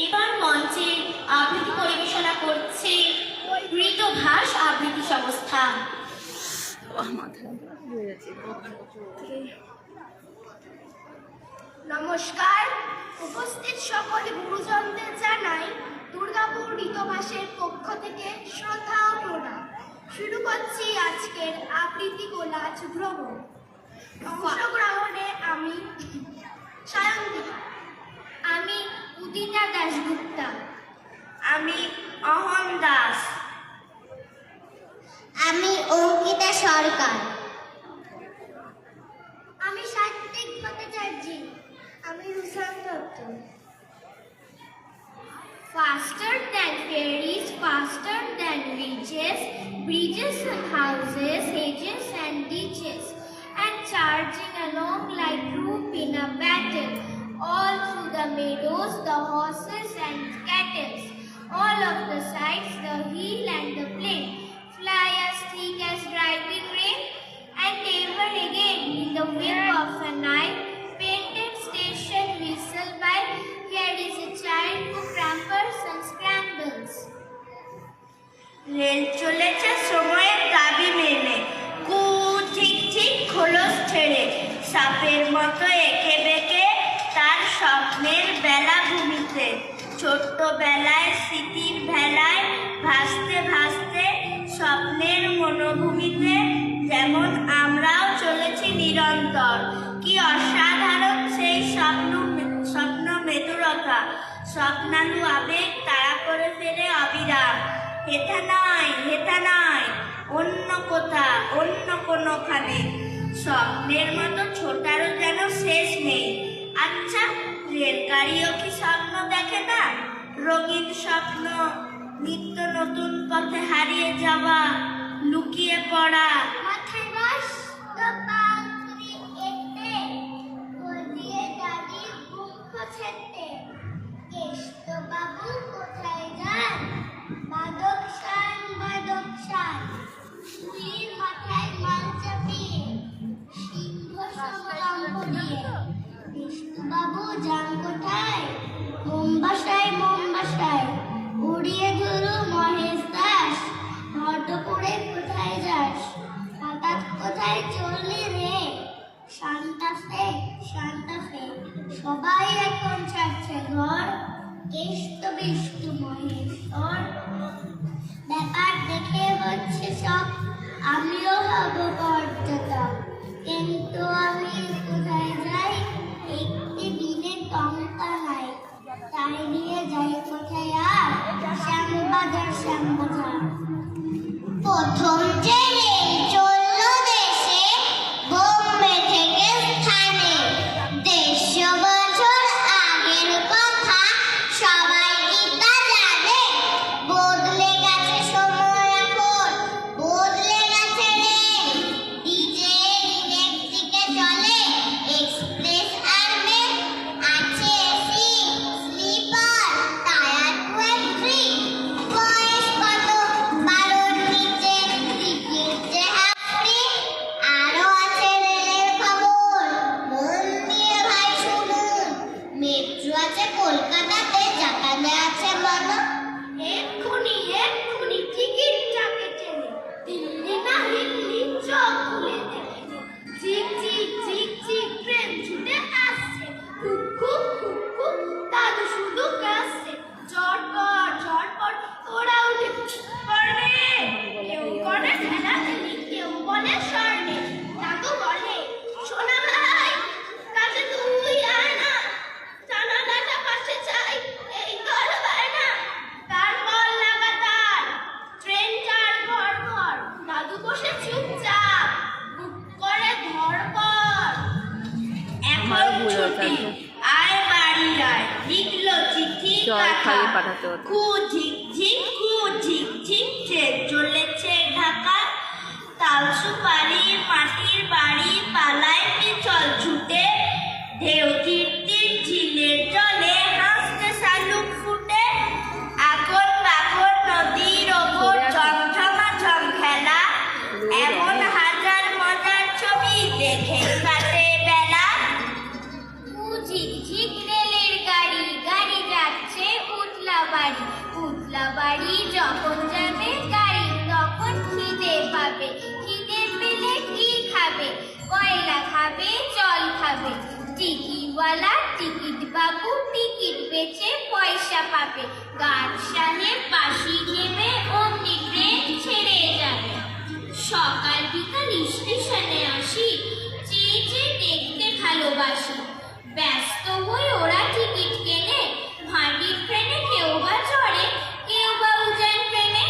এবার মঞ্চে আবৃত্তি পরিবেশনা করছে মৃদভাস আবৃত্তি সংস্থা। নমস্কার, উপস্থিত সকল গুরুজনদের জানাই দুর্গাপুর মৃদভাসের পক্ষ থেকে শ্রদ্ধা ও প্রণাম। শুরু করছি আজকের আবৃত্তি কোলাজ ভ্রমণ। অংশগ্রহণে আমি সায়ন্তিকা, আমি উদিতা দাশগুপ্তা, আমি অহন দাস, আমি অঙ্কিতা সরকার, আমি সাত্বিক ভট্টাচার্য, আমি Rusan Dutta. Faster than fairies, faster than witches, bridges and houses, hedges and ditches, and charging along like troop in a battle, all through the meadows, the horses and cattle, all of the sides, the hill and the plain, fly as thick as driving rain, and ever again in the whip of a knife, painted station whistle by, here is a child who crampers and scrambles. Rail চলেছে সময়ের দাবি মেনে, কু ঠিক ঠিক খোলস ছেড়ে, সাপের মতো এঁকে বেঁকে তার স্বপ্নের বেলা ভূমিতে, ছোট্ট বেলায় স্মৃতির ভেলায় ভাসতে ভাসতে স্বপ্নের মনোভূমিতে, যেমন আমরাও চলেছি নিরন্তর। কি অসাধারণ সেই স্বপ্ন মেদুরতা, স্বপ্নালু আবেগ তাড়া করে ফেলে অবিরাম। হেথা নয় অন্য কোথা, অন্য কোনোখানে, স্বপ্নের মতো ছোটারও যেন শেষ নেই। আচ্ছা, রেলগাড়িও কি স্বপ্ন দেখে না? রঙিন স্বপ্ন, নিত্য নতুন পথে হারিয়ে যাওয়া, লুকিয়ে পড়া। মাথায় বাস তো পাগড়ি এঁটে, গদিয়ে দাদি মুখ ছেঁটে, কেষ্টবাবু কোথায় যান? বাদক শান, শুলির মাথায় মাল চাপিয়ে, সিংহ সংগ্রাম দিয়ে। কেষ্টবাবু যান কোথায়? মোমবাসায়, উড়িয়ে ধরু মহেশ দাস, ভরদুপুরে কোথায় যাস? হঠাৎ কোথায় চললি রে? শান্তাফে, সবাই এখন ছাড়ছে ঘর, কেষ্ট বিষ্টু মহেশ্বর। ব্যাপার দেখে হচ্ছে সব, আমিও হব পর্যটক, কিন্তু আমি কোথায় যাই? একটি দিনে টঙ্কা নাই, তাই নিয়ে যাই কোথায় আর? শ্যামবাজার। প্রথম যে রেল চলল দেশে, বোম্বে থেকে স্থানে, 150 বছর আগের কথা সবাই কি তা জানে? বদলে গেছে সময় এখন, বদলে গেছে রেল, ডিজেল ইলেকট্রিকে চলে, এক্সপ্রেস আর মেল, আছে এসি, স্লিপার, টায়ার 2 and 3, বয়স কত 12-র নিচে, টিকিট যে হাফ ফ্রি, আরো আছে রেলের খবর, মন দিয়ে ভাই শুনুন। মেট্রো আছে কলকাতাতে, জাপানে আছে মনা, এক্ষুনি টিকিটটা কেটে নে, দিল্লি না হিল্লি চোখ খুলে দেখে নে। ঝিক ট্রেন ছুটে আসছে, খুব দাদু শুধু কাশছে, ঝটপট ওরা উঠে পড়বে। কেউ করে ঠেলাঠেলি, কেউ বলে স্বর্ণে, দাদু বলে সোনা ভাই কাছে তুই আয় না, জানালাটা পাশে চাই, এই ঘর হয় না। তারপর লাগাতার ট্রেন যার ঘর, দাদু বসে চুপচাপ, বুক করে ধরপড়। এখন ছুটি, আয় বাড়ি আয়, লিখলো চিঠি কু ঝিক ট্রেন চলেছে ঢাকা, তাল সুপারি মাটির বাড়ি, পালায় পিছল ছুটে, ঢেউ তীর ঝিলের জলে, হাসতে শালুক ফুটে, এখন বাখন নদীর ওপর ঝমঝমাঝম খেলা, এমন হাজার মজার ছবি দেখে কাটে বেলা। টিকিটওয়ালা টিকিট বাবু টিকিট বেচে পয়সা পাবে, গার্ড সাহেব বাঁশি ঘেমে অমনি ট্রেন ছেড়ে যাবে। সকাল বিকাল স্টেশনে আসি, চেয়ে চেয়ে দেখতে ভালোবাসি। ব্যস্ত হয়ে ওরা টিকিট কেনে, ভাটির ট্রেনে কেউ বা চড়ে, কেউ বা উজান ট্রেনে।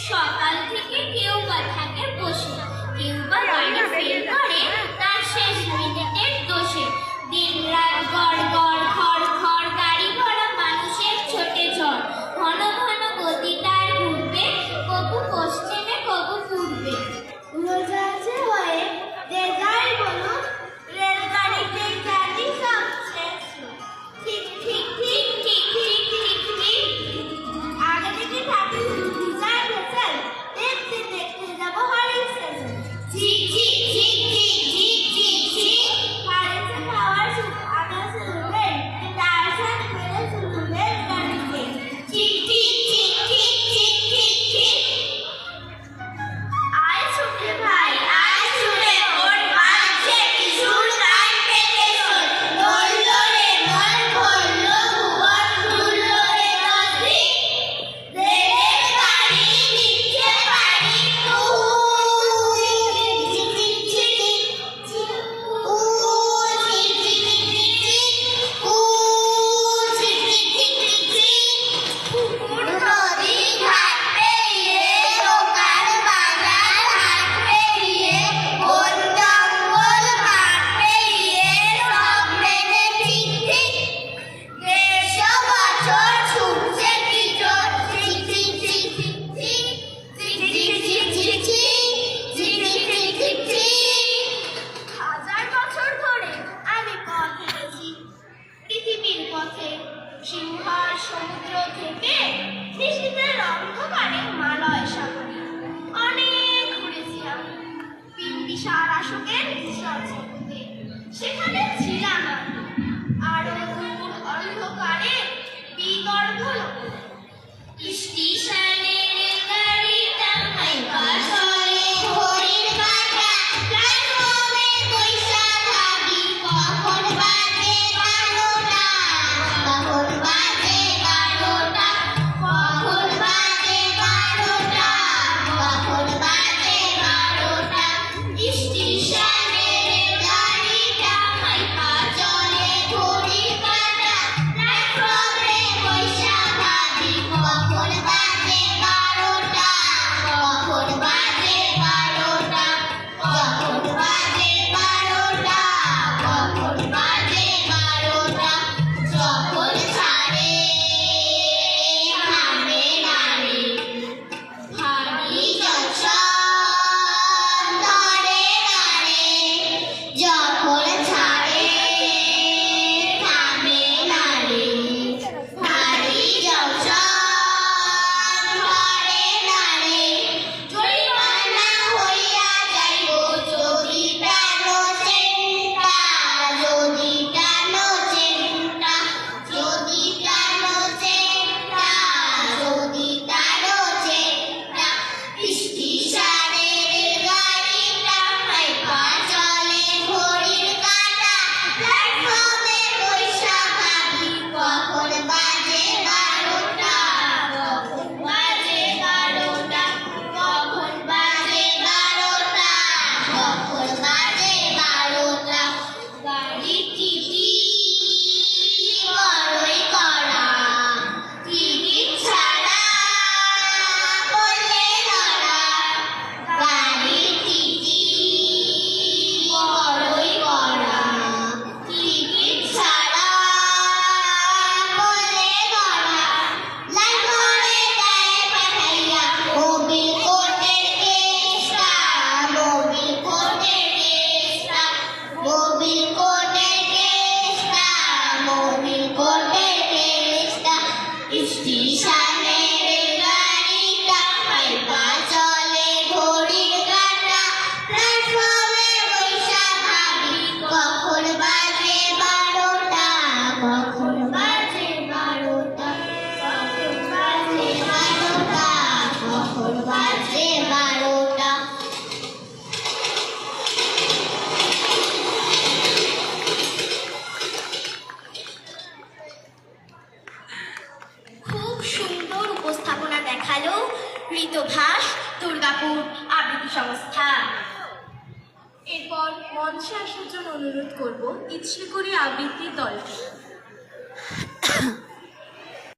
সকাল থেকে কেউ বা থাকে বসে, কেউ বা গাড়ি ফেল করে তার শেষ মিনিটের দোষে। দিন রাত গড় গড় খড় খড়, গাড়ি ভরা মানুষের ছোটে ঝড়। ঘন ঘন গতি তার ঘুরবে, কবু পশ্চিমে কবু পূর্বে। উড়োজাহাজে হয়ে যে যাই বলুক, রেলগাড়িতে জার্নি সবচেয়ে slow। ঠিক ঠিক ঠিক ঠিক ঠিক ঠিক ঠিক ঠিক। আগে থেকে থাকে শুধু ডিজাইন ভেসেল, দেখতে দেখতে যাবো হরিণ স্টেশন। ঠিক ঠিক ঠিক ঠিক ঠিক ঠিক ঠিক। হরিণে খাওয়ার শুধু আগে শুধু রেল, তার সাথে পেলে শুধু রেলগাড়িতে। ঠিক ঠিক ঠিক ঠিক ঠিক ঠিক ঠিক। আয় ছুটে ভাই আয় ছুটে, ওর মাঝে কিশোর গান পেতে শোন। ধরলো রে মন ভরলো ভুবন, ধরলো রে নদী। রেলের গাড়ি দিচ্ছে পানি, পুকুর নদী ঘাট পেরিয়ে, দোকান বাজার হাট পেরিয়ে, বন জঙ্গল মাঠ পেরিয়ে, সব মেনে ঠিক ঠিক। 150 বছর ছুটছে কিশোর, ঠিক ঠিক ঠিক ঠিক ঠিক ঠিক ঠিক ঠিক ঠিক ঠিক ঠিক ঠিক ঠিক। 1000 বছর ধরে আমি পথ হেঁটেছি, পৃথিবীর পথে। সিংহর সমুদ্র থেকে নিশীথের অন্ধকারে মালয় সাগরে অনেক ঘুরেছি আমি। বিম্বিসার অশোকের জলজগতে, সেখানে ছিলাম আমি। আরো দূর অন্ধকারে বিগর্ভ লোকে। স্টেশনের গাড়িটা হাইপা চলে, ঘড়ির কাঁটা প্ল্যাটফর্মে বইসা ভাবি কখন বাজে 12টা, কখন বাজে 12টা, কখন বাজে 12টা, কখন বাজে 12টা। স্টেশনের গাড়িটা হাইপা চলে, ঘড়ির কাঁটা প্ল্যাটফর্মে বইসা ভাবি কখন বাজে এরপর মঞ্চে আসার জন্য অনুরোধ করব ইচ্ছে করি আবৃত্তির দলকে।